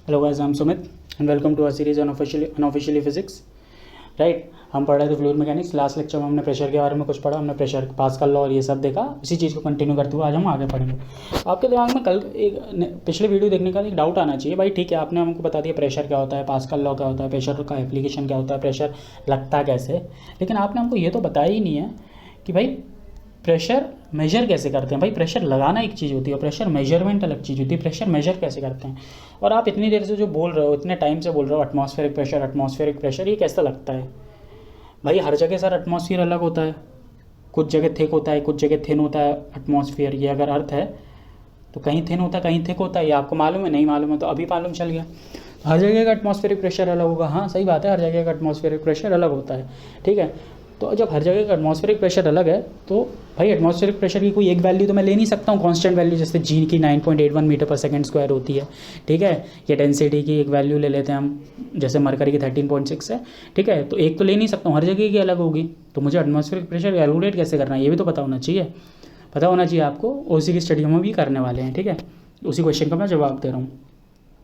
Hello guys, I am Sumit and welcome to a series on unofficially physics. Right, हम पढ़ रहे थे fluid mechanics. Last lecture में हमने प्रेशर के बारे में कुछ पढ़ा, हमने प्रेशर पास्कल लॉ और ये सब देखा। इसी चीज़ को कंटिन्यू करते हुए आज हम आगे पढ़ेंगे। आपके दिमाग में कल एक पिछले वीडियो देखने का एक डाउट आना चाहिए, भाई ठीक है आपने हमको बता दिया प्रेशर क्या होता है, पास्कल लॉ क्या होता है, प्रेशर का एप्लीकेशन क्या होता है, प्रेशर लगता कैसे, लेकिन आपने हमको ये तो बताया ही नहीं है कि भाई प्रेशर मेजर कैसे करते हैं। भाई प्रेशर लगाना एक चीज़ होती है, प्रेशर मेजरमेंट अलग चीज़ होती है। प्रेशर मेजर कैसे करते हैं? और आप इतनी देर से जो बोल रहे हो, इतने टाइम से बोल रहे हो एटमॉस्फेरिक प्रेशर, ये कैसा लगता है? भाई हर जगह सर एटमॉस्फेयर अलग होता है, कुछ जगह थिक होता है, कुछ जगह थिन होता है एटमॉस्फेयर। ये अगर अर्थ है तो कहीं थिन होता है, कहीं थिक होता है। ये आपको मालूम है? नहीं मालूम है तो अभी मालूम चल गया। तो हर जगह का एटमॉस्फेरिक प्रेशर अलग होगा। हाँ सही बात है, हर जगह का एटमॉस्फेरिक प्रेशर अलग होता है। ठीक है, तो जब हर जगह का एटमॉस्फेरिक प्रेशर अलग है तो भाई एटमॉस्फेरिक प्रेशर की कोई एक वैल्यू तो मैं ले नहीं सकता हूँ कांस्टेंट वैल्यू, जैसे जी की 9.81 मीटर पर सेकंड स्क्वायर होती है। ठीक है, या डेंसिटी की एक वैल्यू ले लेते हैं हम, जैसे मरकरी की 13.6 है। ठीक है, तो एक तो ले नहीं सकता हूँ, हर जगह की अलग होगी। तो मुझे एटमॉस्फेरिक प्रेशर कैलकुलेट कैसे करना है ये भी तो पता होना चाहिए। पता होना चाहिए आपको, उसी की स्टडी हम भी करने वाले हैं। ठीक है, उसी क्वेश्चन का मैं जवाब दे रहा हूँ।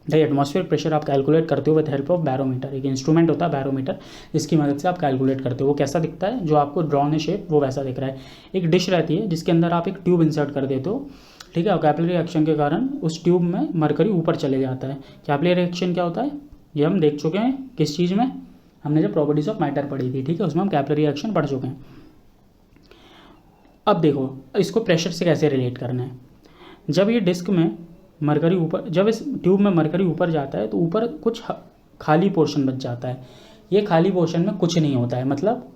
भाई एटमॉस्फेरिक प्रेशर आप कैलकुलेट करते हो विद हेल्प ऑफ बैरोमीटर। एक इंस्ट्रूमेंट होता है बैरोमीटर, जिसकी मदद से आप कैलकुलेट करते हो। वो कैसा दिखता है? जो आपको ड्रॉन है शेप वो वैसा दिख रहा है। एक डिश रहती है जिसके अंदर आप एक ट्यूब इंसर्ट कर देते हो। ठीक है, और कैपिलरी एक्शन के कारण उस ट्यूब में मरकरी ऊपर चले जाता है। कैपिलरी एक्शन क्या होता है ये हम देख चुके हैं किस चीज़ में, हमने जब प्रॉपर्टीज ऑफ मैटर पढ़ी थी। ठीक है, उसमें हम कैपिलरी एक्शन पढ़ चुके हैं। अब देखो इसको प्रेशर से कैसे रिलेट करना है। जब ये डिस्क में मरकरी ऊपर, जब इस ट्यूब में मरकरी ऊपर जाता है तो ऊपर कुछ खाली पोर्शन बच जाता है। ये खाली पोर्शन में कुछ नहीं होता है, मतलब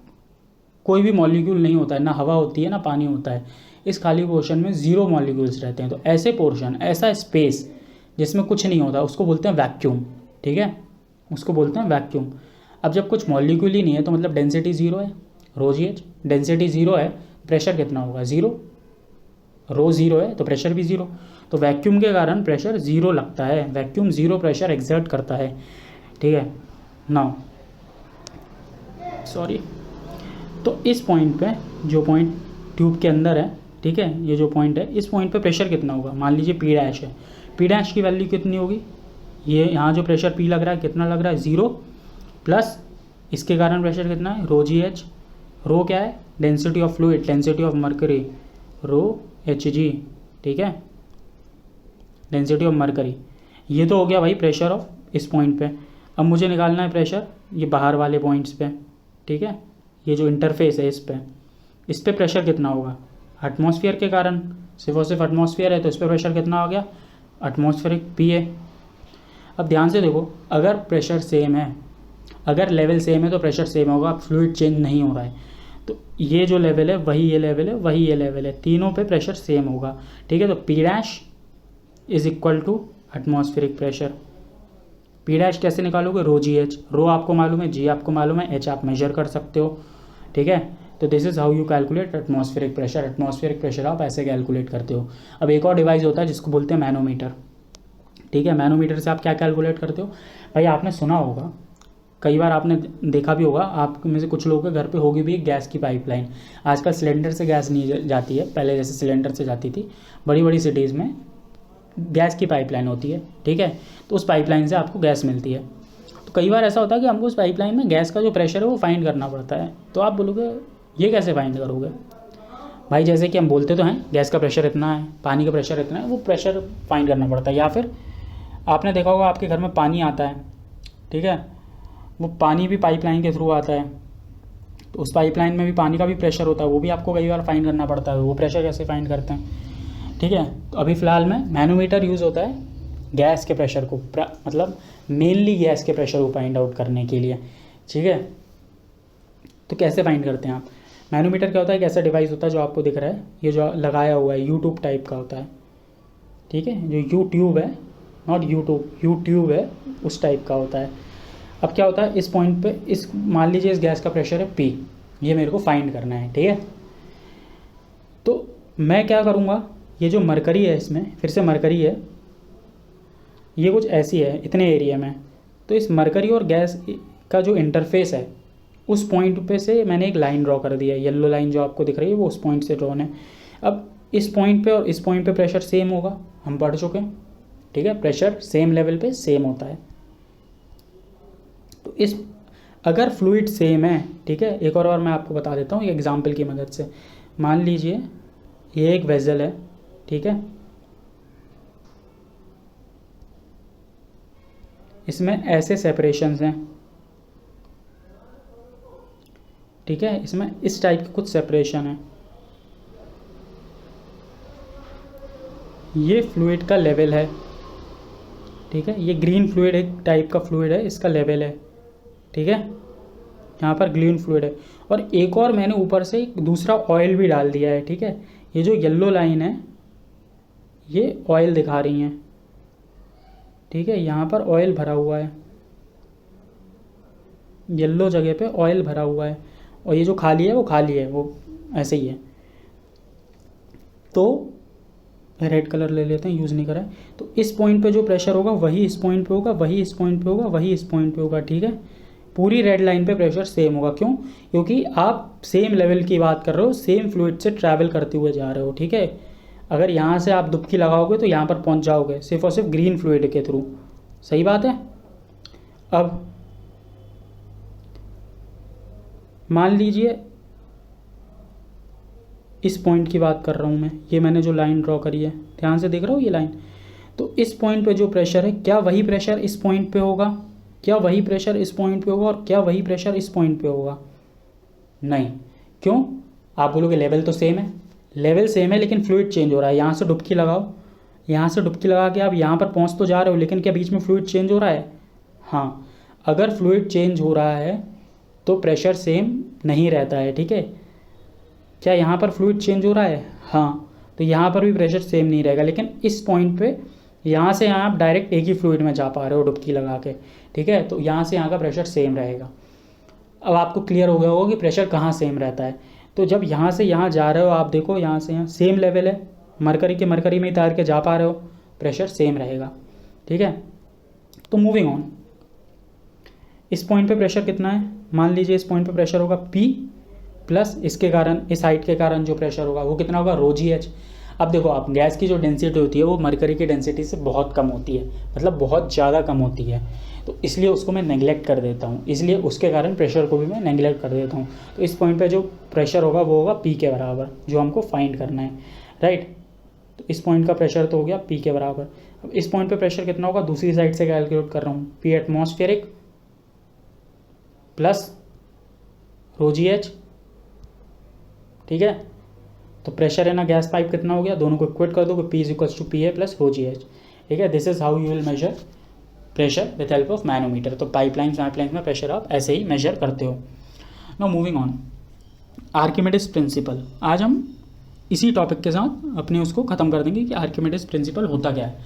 कोई भी मॉलिक्यूल नहीं होता है, ना हवा होती है ना पानी होता है। इस खाली पोर्शन में 0 मॉलिक्यूल्स रहते हैं। तो ऐसे पोर्शन, ऐसा स्पेस जिसमें कुछ नहीं होता उसको बोलते हैं वैक्यूम। ठीक है, उसको बोलते हैं वैक्यूम। अब जब कुछ मॉलिक्यूल ही नहीं है तो मतलब डेंसिटी 0 है, रो जी एच। डेंसिटी 0 है, प्रेशर कितना होगा? 0। रो 0 है तो प्रेशर भी 0। तो वैक्यूम के कारण प्रेशर 0 लगता है। वैक्यूम 0 प्रेशर एक्सर्ट करता है। ठीक है, नाउ सॉरी, तो इस पॉइंट पे, जो पॉइंट ट्यूब के अंदर है, ठीक है, ये जो पॉइंट है, इस पॉइंट पे प्रेशर कितना होगा? मान लीजिए पी डैश है। पी डैश की वैल्यू कितनी होगी? ये यहाँ जो प्रेशर पी लग रहा है कितना लग रहा है? 0 प्लस इसके कारण प्रेशर कितना है? रो जी एच। रो क्या है? Density of fluid, density of mercury, rho H G. ठीक है, डेंसिटी ऑफ मरकरी। ये तो हो गया भाई प्रेशर ऑफ इस पॉइंट पे। अब मुझे निकालना है प्रेशर ये बाहर वाले पॉइंट्स पे। ठीक है, ये जो इंटरफेस है इस पे प्रेशर कितना होगा? एटमॉस्फेयर के कारण, सिर्फ और सिर्फ एटमॉस्फेयर है तो इस पर प्रेशर कितना हो गया? एटमॉस्फेरिक पी है। अब ध्यान से देखो, अगर प्रेशर सेम है, अगर लेवल सेम है तो प्रेशर सेम होगा। अब फ्लूइड चेंज नहीं हो रहा है तो ये जो लेवल है वही ये लेवल है, वही ये लेवल है, तीनों पे प्रेशर सेम होगा। ठीक है, तो P dash is equal to atmospheric pressure. P dash कैसे निकालोगे? रो जी एच। रो आपको मालूम है, जी आपको मालूम है, एच आप मेजर कर सकते हो। ठीक है, तो this is how you calculate atmospheric pressure. Atmospheric pressure आप ऐसे कैलकुलेट करते हो। अब एक और डिवाइस होता है जिसको बोलते हैं मैनोमीटर। ठीक है, मैनोमीटर से आप क्या कैलकुलेट करते हो? भाई आपने सुना होगा, कई बार आपने देखा भी होगा, आप में से कुछ लोगों के घर पे होगी भी एक गैस की पाइपलाइन। आजकल सिलेंडर से गैस नहीं जाती है, पहले जैसे सिलेंडर से जाती थी। बड़ी बड़ी सिटीज़ में गैस की पाइपलाइन होती है। ठीक है, तो उस पाइपलाइन से आपको गैस मिलती है। तो कई बार ऐसा होता है कि हमको उस पाइपलाइन में गैस का जो प्रेशर है वो फाइंड करना पड़ता है। तो आप बोलोगे ये कैसे फाइंड करोगे? भाई जैसे कि हम बोलते तो हैं गैस का प्रेशर इतना है, पानी का प्रेशर इतना है, वो प्रेशर फाइंड करना पड़ता है। या फिर आपने देखा होगा आपके घर में पानी आता है, ठीक है, वो पानी भी पाइपलाइन के थ्रू आता है, तो उस पाइपलाइन में भी पानी का भी प्रेशर होता है, वो भी आपको कई बार फाइंड करना पड़ता है। वो प्रेशर कैसे फाइंड करते हैं? ठीक है, तो अभी फ़िलहाल में मैनोमीटर यूज़ होता है गैस के प्रेशर को, मतलब मेनली गैस के प्रेशर को फाइंड आउट करने के लिए। ठीक है, तो कैसे फाइंड करते हैं आप? मैनोमीटर क्या होता है? एक ऐसा डिवाइस होता है जो आपको दिख रहा है, ये जो लगाया हुआ है यूट्यूब टाइप का होता है। ठीक है, जो यूट्यूब है, नॉट यूट्यूब, यूट्यूब है, उस टाइप का होता है। अब क्या होता है इस पॉइंट पे, इस मान लीजिए इस गैस का प्रेशर है P, ये मेरे को फाइंड करना है। ठीक है, तो मैं क्या करूँगा, ये जो मरकरी है, इसमें फिर से मरकरी है, ये कुछ ऐसी है इतने एरिया में, तो इस मरकरी और गैस का जो इंटरफेस है उस पॉइंट पे से मैंने एक लाइन ड्रॉ कर दिया है। येलो लाइन जो आपको दिख रही है वो उस पॉइंट से ड्रॉन है। अब इस पॉइंट पे और इस पॉइंट पे प्रेशर सेम होगा, हम पढ़ चुके हैं। ठीक है, प्रेशर सेम लेवल पे सेम होता है। तो इस अगर फ्लूइड सेम है, ठीक है, एक और बार मैं आपको बता देता हूँ एक एग्जांपल की मदद से। मान लीजिए ये एक वेसल है, ठीक है, इसमें ऐसे सेपरेशंस हैं, ठीक है, इसमें इस टाइप के कुछ सेपरेशन है। ये फ्लूइड का लेवल है, ठीक है, ये ग्रीन फ्लूइड एक टाइप का फ्लूइड है, इसका लेवल है, ठीक है, यहाँ पर ग्रीन फ्लूइड है। और एक और मैंने ऊपर से एक दूसरा ऑयल भी डाल दिया है, ठीक है। ये जो येलो लाइन है ये ऑयल दिखा रही हैं, ठीक है, यहाँ पर ऑयल भरा हुआ है, येलो जगह पे ऑयल भरा हुआ है, और ये जो खाली है वो खाली है, वो ऐसे ही है। तो रेड कलर ले लेते हैं, यूज़ नहीं करा है। तो इस पॉइंट पे जो प्रेशर होगा वही इस पॉइंट पे होगा, वही इस पॉइंट पे होगा, वही इस पॉइंट पे होगा, ठीक है। पूरी रेड लाइन पे प्रेशर सेम होगा। क्यों? क्योंकि आप सेम लेवल की बात कर रहे हो, सेम फ्लूइड से ट्रैवल करते हुए जा रहे हो, ठीक है। अगर यहाँ से आप डुबकी लगाओगे तो यहाँ पर पहुँच जाओगे सिर्फ और सिर्फ ग्रीन फ्लूइड के थ्रू। सही बात है। अब मान लीजिए इस पॉइंट की बात कर रहा हूँ मैं, ये मैंने जो लाइन ड्रॉ करी है, ध्यान से देख रहा हूँ ये लाइन। तो इस पॉइंट पे जो प्रेशर है, क्या वही प्रेशर इस पॉइंट पे होगा? क्या वही प्रेशर इस पॉइंट पे होगा? और क्या वही प्रेशर इस पॉइंट पे होगा? नहीं। क्यों? आप बोलोगे लेवल तो सेम है। लेवल सेम है लेकिन फ्लूइड चेंज हो रहा है। यहाँ से डुबकी लगाओ, यहाँ से डुबकी लगा के आप यहाँ पर पहुँच तो जा रहे हो, लेकिन क्या बीच में फ्लूइड चेंज हो रहा है? हाँ। अगर फ्लूइड चेंज हो रहा है तो प्रेशर सेम नहीं रहता है, ठीक है। क्या यहाँ पर फ्लूइड चेंज हो रहा है? हाँ। तो यहाँ पर भी प्रेशर सेम नहीं रहेगा, लेकिन इस पॉइंट पे यहाँ से यहाँ आप डायरेक्ट एक ही फ्लूइड में जा पा रहे हो डुबकी लगा के, ठीक है। तो यहाँ से यहाँ का प्रेशर सेम रहेगा। अब आपको क्लियर हो गया होगा कि प्रेशर कहाँ सेम रहता है। तो जब यहाँ से यहाँ जा रहे हो, आप देखो यहाँ से यहाँ सेम लेवल है, मरकरी के मरकरी में ही तैर के जा पा रहे हो, प्रेशर सेम रहेगा, ठीक है। तो मूविंग ऑन, इस पॉइंट पे प्रेशर कितना है? मान लीजिए इस पॉइंट पे प्रेशर होगा P प्लस इसके कारण, इस हाइट के कारण जो प्रेशर होगा वो कितना होगा? ρgh। अब देखो आप, गैस की जो डेंसिटी होती है वो मरकरी की डेंसिटी से बहुत कम होती है, मतलब बहुत ज़्यादा कम होती है। तो इसलिए उसको मैं नेगलेक्ट कर देता हूँ, इसलिए उसके कारण प्रेशर को भी मैं नेगलेक्ट कर देता हूँ। तो इस पॉइंट पे जो प्रेशर होगा वो होगा P के बराबर, जो हमको फाइंड करना है, राइट। तो इस पॉइंट का प्रेशर तो हो गया P के बराबर। अब इस पॉइंट पे प्रेशर कितना होगा दूसरी साइड से कैलकुलेट कर रहा हूँ, P एटमॉस्फेरिक प्लस ρgh, ठीक है। तो प्रेशर है ना गैस पाइप कितना हो गया, दोनों को इक्वेट कर दो, P is equals to PA plus ρgh, ठीक है। This is how you will measure pressure with help of manometer. तो पाइपलाइंस में प्रेशर आप ऐसे ही मेजर करते हो। Now moving on, Archimedes principle. आज हम इसी टॉपिक के साथ अपने उसको ख़त्म कर देंगे कि आर्किमिडीज प्रिंसिपल होता क्या है।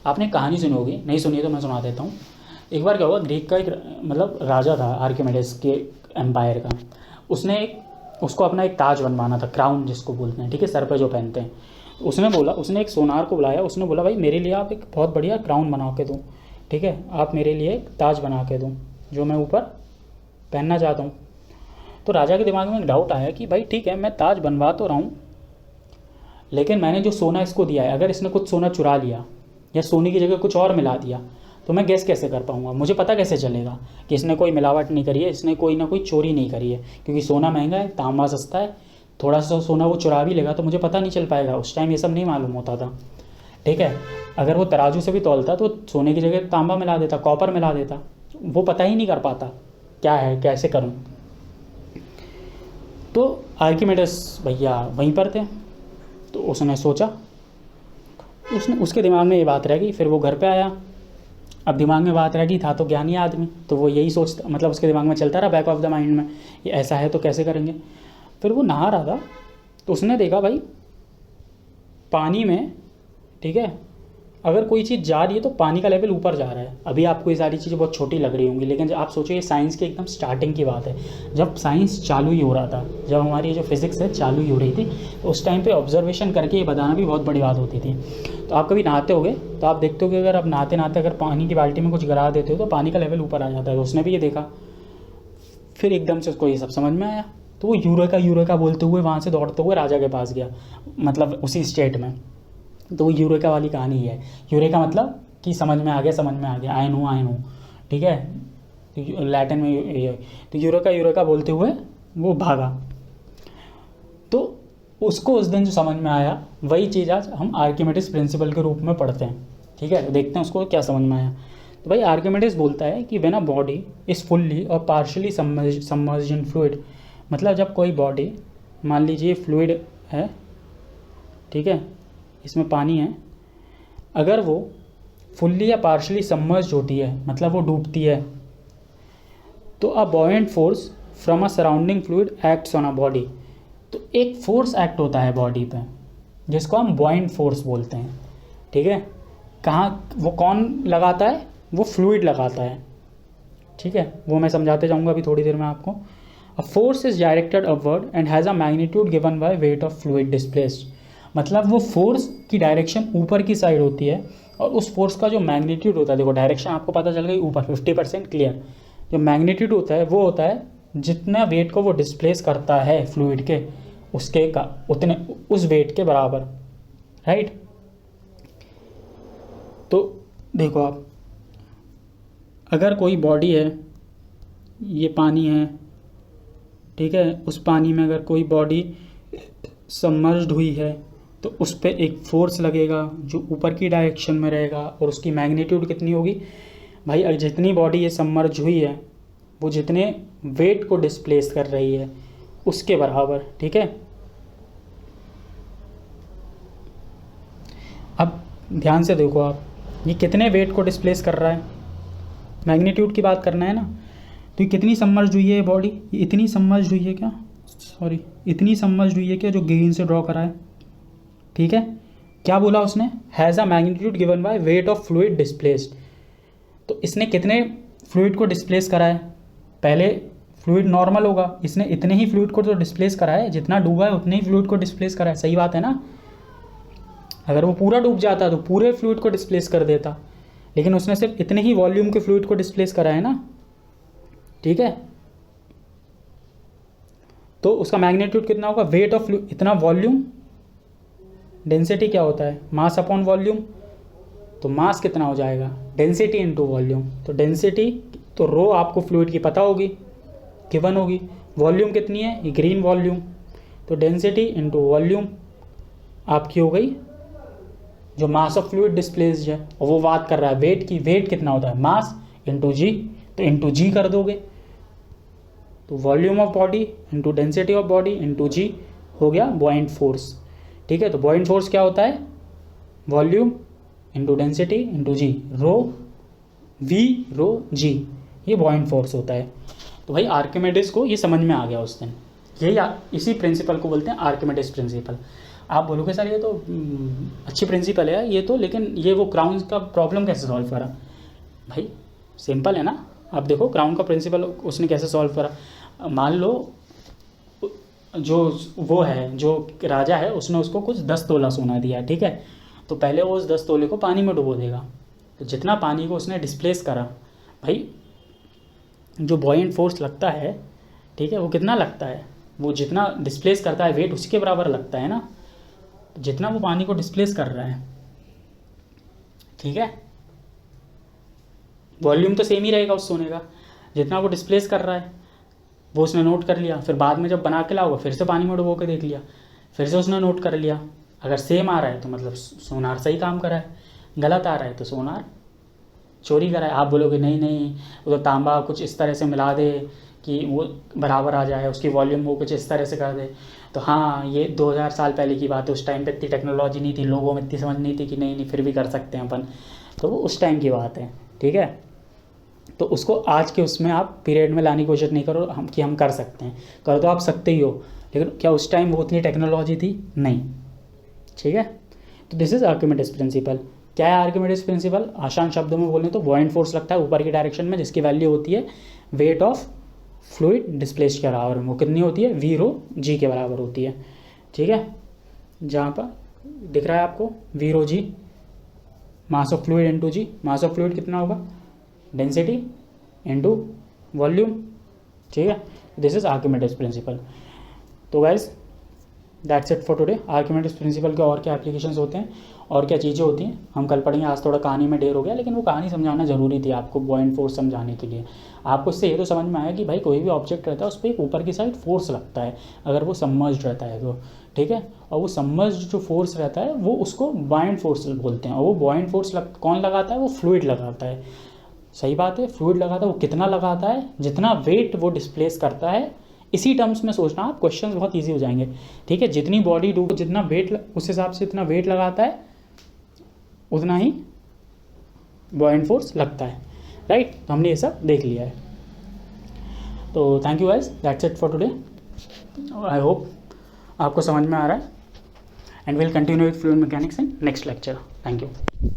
आपने कहानी सुनी होगी, नहीं सुनी तो मैं सुना देता हूँ। एक बार क्या हुआ, ग्रीक का एक मतलब राजा था आर्किमिडीज के एम्पायर का। उसको अपना एक ताज बनवाना था, क्राउन जिसको बोलते हैं, ठीक है, सर पे जो पहनते हैं। उसने एक सोनार को बुलाया, उसने बोला भाई मेरे लिए आप एक बहुत बढ़िया क्राउन बना के दो, ठीक है, आप मेरे लिए एक ताज बना के दो जो मैं ऊपर पहनना चाहता हूँ। तो राजा के दिमाग में एक डाउट आया कि भाई ठीक है, मैं ताज बनवा तो रहा हूँ, लेकिन मैंने जो सोना इसको दिया है, अगर इसने कुछ सोना चुरा लिया या सोने की जगह कुछ और मिला दिया तो मैं गैस कैसे कर पाऊँगा? मुझे पता कैसे चलेगा कि इसने कोई मिलावट नहीं करी है, इसने कोई ना कोई चोरी नहीं करी है? क्योंकि सोना महंगा है, तांबा सस्ता है, थोड़ा सा सोना वो चुरा भी लेगा तो मुझे पता नहीं चल पाएगा। उस टाइम ये सब नहीं मालूम होता था, ठीक है। अगर वो तराजू से भी तौलता तो सोने की जगह तांबा मिला देता, कॉपर मिला देता, वो पता ही नहीं कर पाता क्या है, कैसे करूँ। तो आर्किमिडीज भैया वहीं पर थे, तो उसने सोचा, उसके दिमाग में ये बात रह गई। फिर वो घर पे आया, अब दिमाग में बात रह गई, था तो ज्ञानी आदमी, तो वो यही सोचता, मतलब उसके दिमाग में चलता रहा बैक ऑफ द माइंड में, ये ऐसा है तो कैसे करेंगे। फिर वो नहा रहा था तो उसने देखा भाई पानी में, ठीक है, अगर कोई चीज़ जा रही है तो पानी का लेवल ऊपर जा रहा है। अभी आपको ये सारी चीज़ें बहुत छोटी लग रही होंगी, लेकिन जब आप सोचो ये साइंस की एकदम स्टार्टिंग की बात है, जब साइंस चालू ही हो रहा था, जब हमारी जो फिज़िक्स है चालू ही हो रही थी, तो उस टाइम पे ऑब्जर्वेशन करके ये बताना भी बहुत बड़ी बात होती थी। तो आप कभी नहाते होगे तो आप देखते हो कि अगर आप नहाते नहाते अगर पानी की बाल्टी में कुछ गिरा देते हो तो पानी का लेवल ऊपर आ जाता है। तो उसने भी ये देखा, फिर एकदम से उसको ये सब समझ में आया, तो वो यूरेका बोलते हुए वहाँ से दौड़ते हुए राजा के पास गया, मतलब उसी स्टेट में। तो वो यूरेका वाली कहानी है। यूरेका मतलब कि समझ में आ गया, समझ में आ गया, आई नो, ठीक है। तो लैटिन में तो यूरेका बोलते हुए वो भागा। तो उसको उस दिन जो समझ में आया वही चीज़ आज हम आर्किमिडीज प्रिंसिपल के रूप में पढ़ते हैं, ठीक है। तो देखते हैं उसको क्या समझ में आया। तो भाई आर्किमिडीज बोलता है कि when a body is fully और पार्शियली सबमर्ज्ड इन फ्लूइड, मतलब जब कोई बॉडी, मान लीजिए फ्लूइड है, ठीक है, इसमें पानी है, अगर वो फुल्ली या पार्शियली सबमर्ज्ड होती है, मतलब वो डूबती है, तो a buoyant force from a surrounding fluid acts on a body. तो एक फोर्स एक्ट होता है बॉडी पे जिसको हम बॉयंट फोर्स बोलते हैं, ठीक है। कहाँ वो कौन लगाता है? वो फ्लूइड लगाता है, ठीक है। वो मैं समझाते जाऊँगा अभी थोड़ी देर में आपको। A force is directed upward and has a magnitude given by weight of fluid displaced, मतलब वो फोर्स की डायरेक्शन ऊपर की साइड होती है और उस फोर्स का जो मैग्नीट्यूड होता है, देखो डायरेक्शन आपको पता चल गई ऊपर 50% क्लियर, जो मैग्नीट्यूड होता है वो होता है जितना वेट को वो डिस्प्लेस करता है फ्लूइड के, उसके का उतने उस वेट के बराबर, राइट। तो देखो आप, अगर कोई बॉडी है, ये पानी है, ठीक है, उस पानी में अगर कोई बॉडी सबमर्ज्ड हुई है तो उस पर एक फोर्स लगेगा जो ऊपर की डायरेक्शन में रहेगा और उसकी मैग्नीट्यूड कितनी होगी भाई, जितनी बॉडी ये सबमर्ज हुई है वो जितने वेट को डिस्प्लेस कर रही है उसके बराबर, ठीक है। अब ध्यान से देखो आप, ये कितने वेट को डिस्प्लेस कर रहा है, मैग्नीट्यूड की बात करना है ना। तो ये कितनी सबमर्ज हुई है ये बॉडी, ये इतनी सबमर्ज हुई है क्या, सॉरी इतनी सबमर्ज हुई है क्या, जो ग्रीन से ड्रॉ करा है, ठीक है। क्या बोला उसने? Has a magnitude given by weight of fluid displaced. तो इसने कितने फ्लूइड को डिस्प्लेस करा है? पहले फ्लूइड नॉर्मल होगा, इसने इतने ही फ्लूइड को तो डिस्प्लेस करा है, जितना डूबा है उतने ही फ्लूइड को डिस्प्लेस करा है, सही बात है ना। अगर वो पूरा डूब जाता तो पूरे फ्लूइड को डिस्प्लेस कर देता, लेकिन उसने सिर्फ इतने ही वॉल्यूम के फ्लूइड को डिस्प्लेस करा है ना, ठीक है। तो उसका मैग्नीट्यूड कितना होगा? वेट ऑफ फ्लूइड इतना वॉल्यूम, डेंसिटी क्या होता है? Mass upon volume. तो मास कितना हो जाएगा? Density into volume. तो डेंसिटी तो रो आपको फ्लूइड की पता होगी, गिवन होगी। वॉल्यूम कितनी है? ये ग्रीन वॉल्यूम। तो डेंसिटी इनटू वॉल्यूम आपकी हो गई जो मास ऑफ फ्लूइड डिस्प्लेस्ड है, और वो बात कर रहा है वेट की। वेट कितना होता है? Mass into G. तो इंटू जी कर दोगे तो volume of body into density of body into G हो गया बॉयंट फोर्स, ठीक है। तो बॉयंट फोर्स क्या होता है? Volume into density into G, rho V rho G, ये बॉयंट फोर्स होता है। तो भाई आर्किमिडीज को ये समझ में आ गया उस दिन, यही इसी प्रिंसिपल को बोलते हैं आर्किमिडीज प्रिंसिपल। आप बोलोगे सर ये तो अच्छी प्रिंसिपल है ये तो, लेकिन ये वो क्राउन का प्रॉब्लम कैसे सॉल्व करा? भाई सिंपल है ना। आप देखो क्राउन का प्रिंसिपल उसने कैसे सॉल्व करा। मान लो जो वो है, जो राजा है, उसने उसको कुछ 10 तोला सोना दिया, ठीक है। तो पहले वो उस 10 तोले को पानी में डुबो देगा। तो जितना पानी को उसने डिस्प्लेस करा, भाई जो बॉयंट फोर्स लगता है, ठीक है, वो कितना लगता है? वो जितना डिस्प्लेस करता है वेट उसके बराबर लगता है ना। तो जितना वो पानी को डिस्प्लेस कर रहा है, ठीक है, वॉल्यूम तो सेम ही रहेगा उस सोने का, जितना वो डिस्प्लेस कर रहा है वो उसने नोट कर लिया। फिर बाद में जब बना के लाओगे फिर से पानी में डुबो के देख लिया, फिर से उसने नोट कर लिया। अगर सेम आ रहा है तो मतलब सोनार सही काम करा है, गलत आ रहा है तो सोनार चोरी करा है। आप बोलोगे नहीं नहीं वो तो तांबा कुछ इस तरह से मिला दे कि वो बराबर आ जाए, उसकी वॉल्यूम वो कुछ इस तरह से कर दे। तो हाँ ये 2000 साल पहले की बात है, उस टाइम पे इतनी टेक्नोलॉजी नहीं थी, लोगों में इतनी समझ नहीं थी कि नहीं नहीं फिर भी कर सकते हैं अपन, तो वो उस टाइम की बात है, ठीक है। तो उसको आज के उसमें आप पीरियड में लाने की कोशिश नहीं करो हम कि हम कर सकते हैं, कर तो आप सकते ही हो, लेकिन क्या उस टाइम वो उतनी टेक्नोलॉजी थी? नहीं, ठीक है। तो दिस इज आर्किमिडीज प्रिंसिपल। क्या है आर्किमिडीज प्रिंसिपल? आसान शब्दों में बोलें तो बॉयंट फोर्स लगता है ऊपर की डायरेक्शन में, जिसकी वैल्यू होती है वेट ऑफ फ्लूइड डिस्प्लेस्ड के बराबर। वो कितनी होती है? वी रो जी के बराबर होती है, ठीक है। जहाँ पर दिख रहा है आपको V rho G, mass of fluid into G. Mass of fluid कितना होगा? डेंसिटी इंटू वॉल्यूम, ठीक है। This is Archimedes principle. तो guys that's it for today. Archimedes principle के और क्या एप्लीकेशंस होते हैं और क्या चीज़ें होती हैं हम कल पढ़ेंगे। आज थोड़ा कहानी में ढेर हो गया, लेकिन वो कहानी समझाना ज़रूरी थी आपको बॉइंट फोर्स समझाने के लिए। आपको इससे ये तो समझ में आया कि भाई कोई भी ऑब्जेक्ट रहता है उस पर एक ऊपर की साइड फोर्स लगता है अगर वो सबमर्ज्ड रहता है तो, ठीक है। और वो सबमर्ज्ड जो फोर्स रहता है वो उसको बॉइंट फोर्स बोलते हैं। और वो बॉइंट फोर्स कौन लगाता है? वो फ्लूइड लगाता है। सही बात है, फ्लूइड लगाता है। वो कितना लगाता है? जितना वेट वो डिस्प्लेस करता है। इसी टर्म्स में सोचना, आप क्वेश्चंस बहुत इजी हो जाएंगे, ठीक है। जितनी बॉडी डूब जितना वेट उस हिसाब से इतना वेट लगाता है उतना ही बॉइंट फोर्स लगता है, राइट। तो हमने ये सब देख लिया है। तो thank you guys, that's it for today. I hope आपको समझ में आ रहा है and will continue with fluid mechanics in next lecture. Thank you.